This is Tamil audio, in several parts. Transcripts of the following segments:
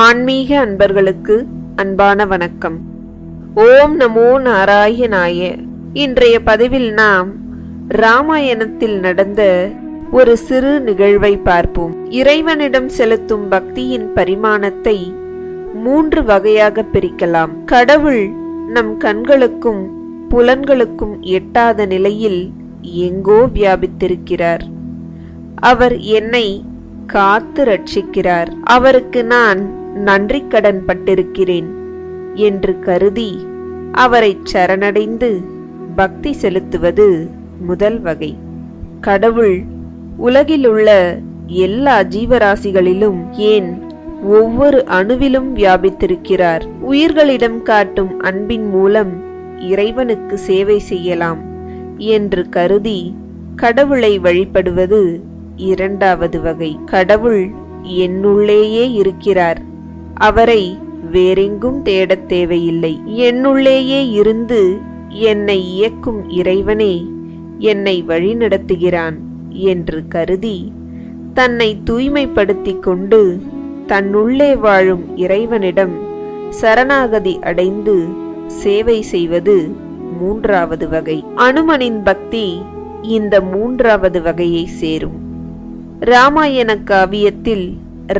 ஆன்மீக அன்பர்களுக்கு அன்பான வணக்கம். ஓம் நமோ நாராயணாய. இன்றைய பதிவில் நாம் ராமாயணத்தில் நடந்த ஒரு சிறு நிகழ்வை பார்ப்போம். இறைவனிடம் செலுத்தும் பக்தியின் பரிமாணத்தை 3 வகையாக பிரிக்கலாம். கடவுள் நம் கண்களுக்கும் புலன்களுக்கும் எட்டாத நிலையில் எங்கோ வியாபித்திருக்கிறார். அவர் என்னை காத்து ரட்சிக்கிறார். அவருக்கு நான் நன்றி கடன் பட்டிருக்கிறேன் என்று கருதி அவரை சரணடைந்து பக்தி செலுத்துவது முதல் வகை. கடவுள் உலகிலுள்ள எல்லா ஜீவராசிகளிலும், ஏன் ஒவ்வொரு அணுவிலும் வியாபித்திருக்கிறார். உயிர்களிடம் காட்டும் அன்பின் மூலம் இறைவனுக்கு சேவை செய்யலாம் என்று கருதி கடவுளை வழிபடுவது இரண்டாவது வகை. கடவுள் என்னுள்ளேயே இருக்கிறார், அவரை வேறெங்கும் தேடத் தேவையில்லை. என்னுள்ளேயே இருந்து என்னை இயக்கும் இறைவனே என்னை வழிநடத்துகிறான் என்று கருதி தன்னை தூய்மைப்படுத்திக் கொண்டு தன்னுள்ளே வாழும் இறைவனிடம் சரணாகதி அடைந்து சேவை செய்வது மூன்றாவது வகை. அனுமனின் பக்தி இந்த மூன்றாவது வகையை சேரும். ராமாயண காவியத்தில்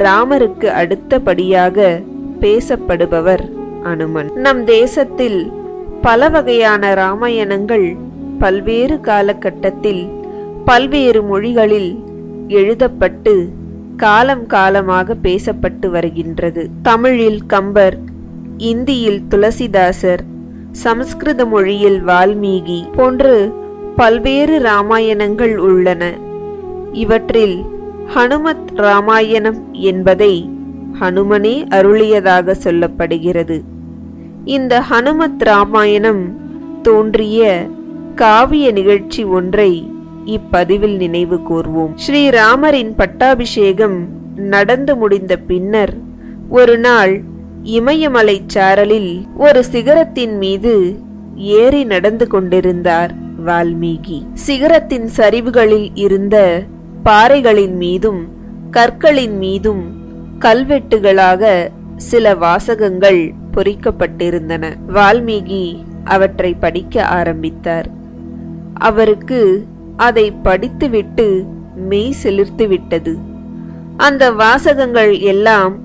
ராமருக்கு அடுத்தபடியாக பேசப்படுபவர் அனுமன். நம் தேசத்தில் பல வகையான ராமாயணங்கள் பல்வேறு காலகட்டத்தில் பல்வேறு மொழிகளில் எழுதப்பட்டு காலம் காலமாக பேசப்பட்டு வருகின்றது. தமிழில் கம்பர், இந்தியில் துளசிதாசர், சமஸ்கிருத மொழியில் வால்மீகி போன்று பல்வேறு ராமாயணங்கள் உள்ளன. இவற்றில் ஹனுமத் ராமாயணம் என்பதை ஹனுமனே அருளியதாக சொல்லப்படுகிறது. இந்த ஹனுமத் ராமாயணம் தோன்றிய காவிய நிகழ்ச்சி ஒன்றை இப்பதிவில் நினைவு கூர்வோம். ஸ்ரீராமரின் பட்டாபிஷேகம் நடந்து முடிந்த பின்னர் ஒரு நாள் இமயமலை சாரலில் ஒரு சிகரத்தின் மீது ஏறி நடந்து கொண்டிருந்தார் வால்மீகி. சிகரத்தின் சரிவுகளில் இருந்த பாறைகளின் மீதும் கற்களின் மீதும் கல்வெட்டுகளாக சில வாசகங்கள் பொறிக்கப்பட்டிருந்தன. வால்மீகி அவற்றை படிக்க ஆரம்பித்தார். அவருக்கு அதை படித்துவிட்டு மெய் சிலிர்த்து விட்டது. அந்த வாசகங்கள் எல்லாம்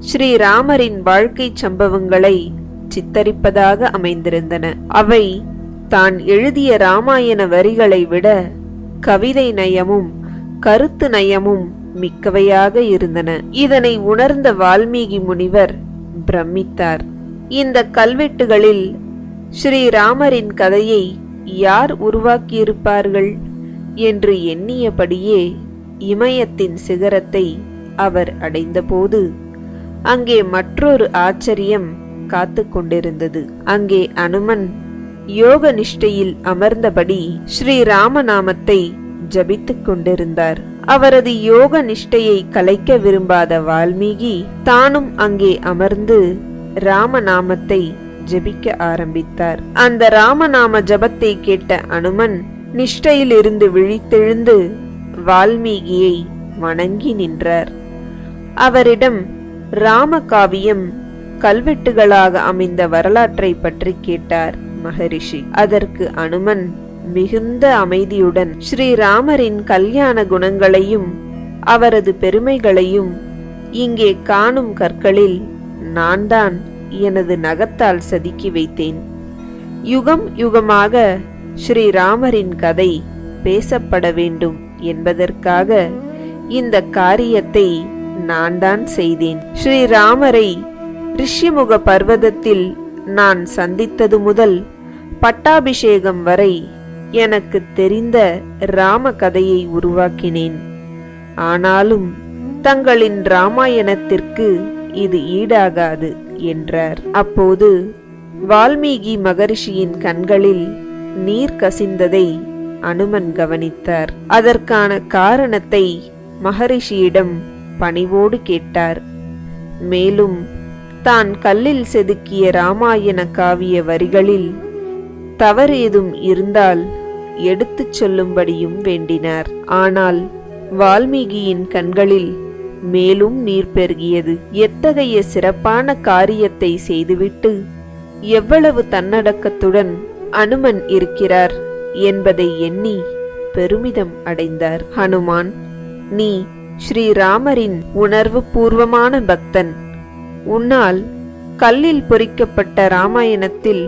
ஸ்ரீராமரின் வாழ்க்கை சம்பவங்களை சித்தரிப்பதாக அமைந்திருந்தன. அவை தான் எழுதிய ராமாயண வரிகளை விட கவிதை நயமும் கருத்து நயமும் மிக்கவையாக இருந்தன. இதனை உணர்ந்த வால்மீகி முனிவர் பிரமித்தார். இந்த கல்வெட்டுகளில் ஸ்ரீராமரின் கதையை யார் உருவாக்கியிருப்பார்கள் என்று எண்ணியபடியே இமயத்தின் சிகரத்தை அவர் அடைந்தபோது அங்கே மற்றொரு ஆச்சரியம் காத்து கொண்டிருந்தது. அங்கே அனுமன் யோக நிஷ்டையில் அமர்ந்தபடி ஸ்ரீராமநாமத்தை ஜபித்துக் கொண்டிருந்தார். அவரது யோக நிஷ்டையை கலைக்க விரும்பாத வால்மீகி தானும் அங்கே அமர்ந்து ராமநாமத்தை ஜபிக்க ஆரம்பித்தார். அந்த ராமநாம ஜபத்தை கேட்ட அனுமன் நிஷ்டையில் இருந்து விழித்தெழுந்து வால்மீகியை வணங்கி நின்றார். அவரிடம் ராமகாவியம் கல்வெட்டுகளாக அமைந்த வரலாற்றை பற்றி கேட்டார் மகரிஷி. அதற்கு அனுமன் மிகுந்த அமைதியுடன் ஸ்ரீராமரின் கல்யாண குணங்களையும் அவரது பெருமைகளையும் இங்கே காணும் கற்களில் நான் தான் எனது நகத்தால் செதுக்கி வைத்தேன். யுகம் யுகமாக ஸ்ரீராமரின் கதை பேசப்பட வேண்டும் என்பதற்காக இந்த காரியத்தை நான் தான் செய்தேன். ஸ்ரீராமரை ரிஷிமுக பர்வதத்தில் நான் சந்தித்தது முதல் பட்டாபிஷேகம் வரை எனக்கு தெரிந்த ராம கதையை உருவாக்கினேன். ஆனாலும் தங்களின் ராமாயணத்திற்கு இது ஈடாகாது என்றார். அப்போது வால்மீகி மகரிஷியின் கண்களில் நீர் கசிந்ததை அனுமன் கவனித்தார். அதற்கான காரணத்தை மகரிஷியிடம் பணிவோடு கேட்டார். மேலும் தான் கல்லில் செதுக்கிய ராமாயண காவிய வரிகளில் தவறு ஏதும் இருந்தால் எடுத்துச் சொல்லும்படியும் வேண்டினார். ஆனால் வால்மீகியின் கண்களில் மேலும் நீர் பெருகியது. எத்தகைய சிறப்பான காரியத்தை செய்துவிட்டு எவ்வளவு தன்னடக்கத்துடன் அனுமன் இருக்கிறார் என்பதை எண்ணி பெருமிதம் அடைந்தார். ஹனுமான், நீ ஸ்ரீராமரின் உணர்வு பூர்வமான பக்தன். உன்னால் கல்லில் பொறிக்கப்பட்ட ராமாயணத்தில்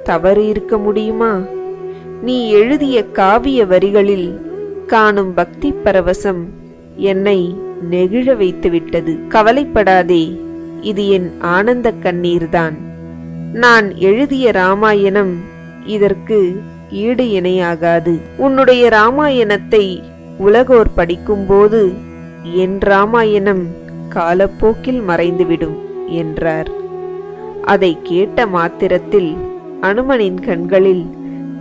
தவறு இருக்க முடியுமா? நீ எழுதிய காவிய வரிகளில் காணும் பக்தி பரவசம் என்னை நெகிழ வைத்துவிட்டது. கவலைப்படாதே, இது என் ஆனந்த கண்ணீர்தான். நான் எழுதிய ராமாயணம் இதற்கு ஈடு இணையாகாது. உன்னுடைய ராமாயணத்தை உலகோர் படிக்கும்போது என் ராமாயணம் காலப்போக்கில் மறைந்துவிடும் என்றார். அதை கேட்ட மாத்திரத்தில் அனுமனின் கண்களில்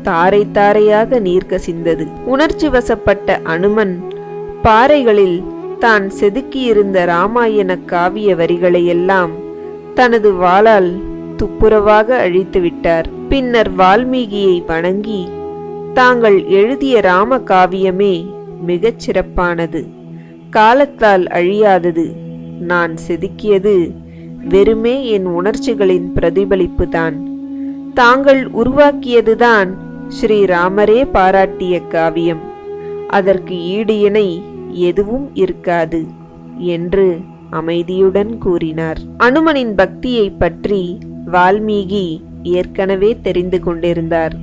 தாரை தாரையாக நீர் கசிந்தது. உணர்ச்சி வசப்பட்ட அனுமன் பாறைகளில் தான் செதுக்கியிருந்த ராமாயண காவிய வரிகளையெல்லாம் தனது வாளால் துப்புரவாக அழித்து விட்டார். பின்னர் வால்மீகியை வணங்கி, தாங்கள் எழுதிய ராம காவியமே மிகச் சிறப்பானது, காலத்தால் அழியாதது. நான் செதுக்கியது வெறுமே என் உணர்ச்சிகளின் பிரதிபலிப்பு தான். தாங்கள் உருவாக்கியதுதான் ஸ்ரீராமரே பாராட்டிய காவியம். அதற்கு ஈடு இணை எதுவும் இருக்காது என்று அமைதியுடன் கூறினார். அனுமனின் பக்தியை பற்றி வால்மீகி ஏற்கனவே தெரிந்து கொண்டிருந்தார்.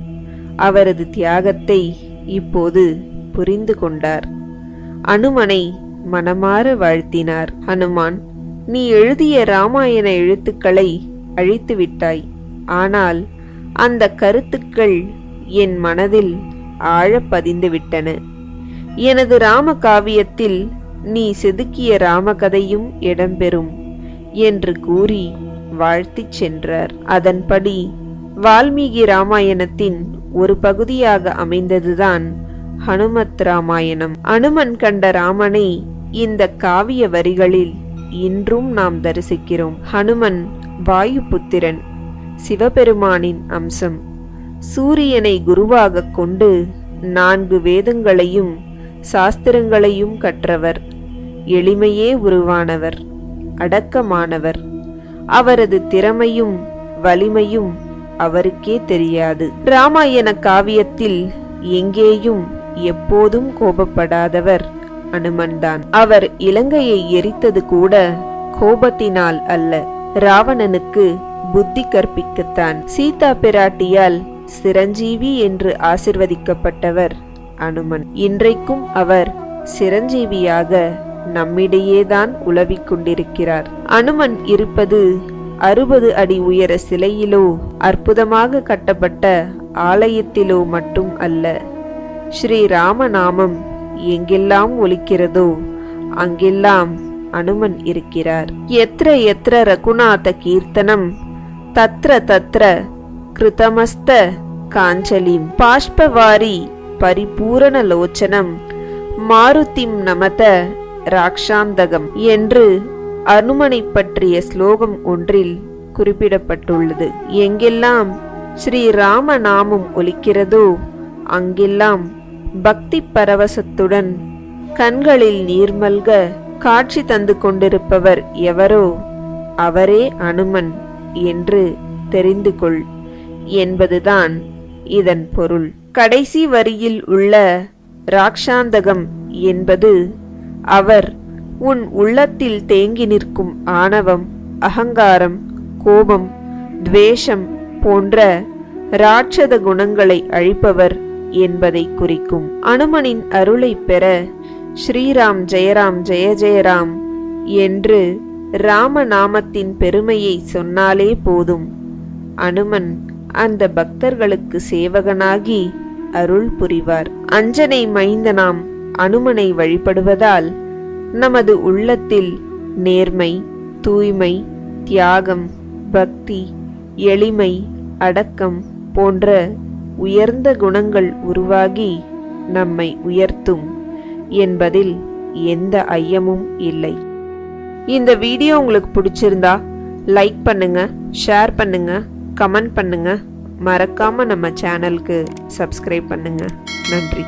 அவரது தியாகத்தை இப்போது புரிந்து கொண்டார். அனுமனை மனமாற வாழ்த்தினார். ஹனுமான், நீ எழுதிய ராமாயண எழுத்துக்களை அழித்து விட்டாய். ஆனால் அந்த கருத்துக்கள் என் மனதில் ஆழ பதிந்து விட்டன. எனது ராம காவியத்தில் நீ செதுக்கிய ராமகதையும் இடம்பெறும் என்று கூறி வாழ்த்திச் சென்றார். அதன்படி வால்மீகி ராமாயணத்தின் ஒரு பகுதியாக அமைந்ததுதான் ஹனுமத் ராமாயணம். அனுமன் கண்ட ராமனை இந்த காவிய வரிகளில் இன்றும் நாம் தரிசிக்கிறோம். ஹனுமன் வாயு புத்திரன், சிவபெருமானின் அம்சம். சூரியனை குருவாக கொண்டு 4 வேதங்களையும் சாஸ்திரங்களையும் கற்றவர். எளிமையே உருவானவர், அடக்கமானவர். அவரது திறமையும் வலிமையும் அவருக்கே தெரியாது. ராமாயண காவியத்தில் எங்கேயும் எப்போதும் கோபப்படாதவர் அனுமன்தான். அவர் இலங்கையை எரித்தது கூட கோபத்தினால் அல்ல, ராவணனுக்கு புத்தி கற்பிக்கத்தான். சீதா பிராட்டியால் சிரஞ்சீவி என்று ஆசிர்வதிக்கப்பட்டவர் அனுமன். இன்றைக்கும் அவர் சிரஞ்சீவியாக நம்மிடையேதான் உலவிக் கொண்டிருக்கிறார். அனுமன் இருப்பது 60 அடி உயர சிலையிலோ அற்புதமாக கட்டப்பட்ட ஆலயத்திலோ மட்டும் அல்ல. ஸ்ரீராமநாமம் எங்கெல்லாம் ஒலிக்கிறதோ அங்கெல்லாம் அனுமன் இருக்கிறார். எத்ர எத்ர ரகுநாத கீர்த்தனம் தத்ர தத்ர கிருதமஸ்த காஞ்சலிம் பாஷ்பவாரி பரிபூரண லோச்சனம் மாருதிம் நமத ராக்ஷாந்தகம் என்று அனுமனை பற்றிய ஸ்லோகம் ஒன்றில் குறிப்பிடப்பட்டுள்ளது. எங்கெல்லாம் ஸ்ரீராம நாமம் ஒலிக்கிறதோ அங்கெல்லாம் பக்தி பரவசத்துடன் கண்களில் நீர்மல்க காட்சி தந்து கொண்டிருப்பவர் எவரோ அவரே அனுமன் என்று தெரிந்து கொள் என்பதுதான் இதன் பொருள். கடைசி வரியில் உள்ள ராக்ஷாந்தகம் என்பது அவர் உன் உள்ளத்தில் தேங்கி நிற்கும் ஆணவம், அகங்காரம், கோபம், துவேஷம் போன்ற ராட்சத குணங்களை அழிப்பவர் என்பதை குறிக்கும். அனுமனின் அருளை பெற ஸ்ரீராம் ஜெயராம் ஜெய ஜெயராம் என்று ராமநாமத்தின் பெருமையை சொன்னாலே போதும். அனுமன் அந்த பக்தர்களுக்கு சேவகனாகி அருள் புரிவார். அஞ்சனை மைந்தனாம் அனுமனை வழிபடுவதால் நமது உள்ளத்தில் நேர்மை, தூய்மை, தியாகம், பக்தி, எளிமை, அடக்கம் போன்ற உயர்ந்த குணங்கள் உருவாகி நம்மை உயர்த்தும் என்பதில் எந்த ஐயமும் இல்லை. இந்த வீடியோ உங்களுக்கு பிடிச்சிருந்தா லைக் பண்ணுங்க, ஷேர் பண்ணுங்க, கமெண்ட் பண்ணுங்க. மறக்காம நம்ம சேனலுக்கு சப்ஸ்கிரைப் பண்ணுங்க. நன்றி.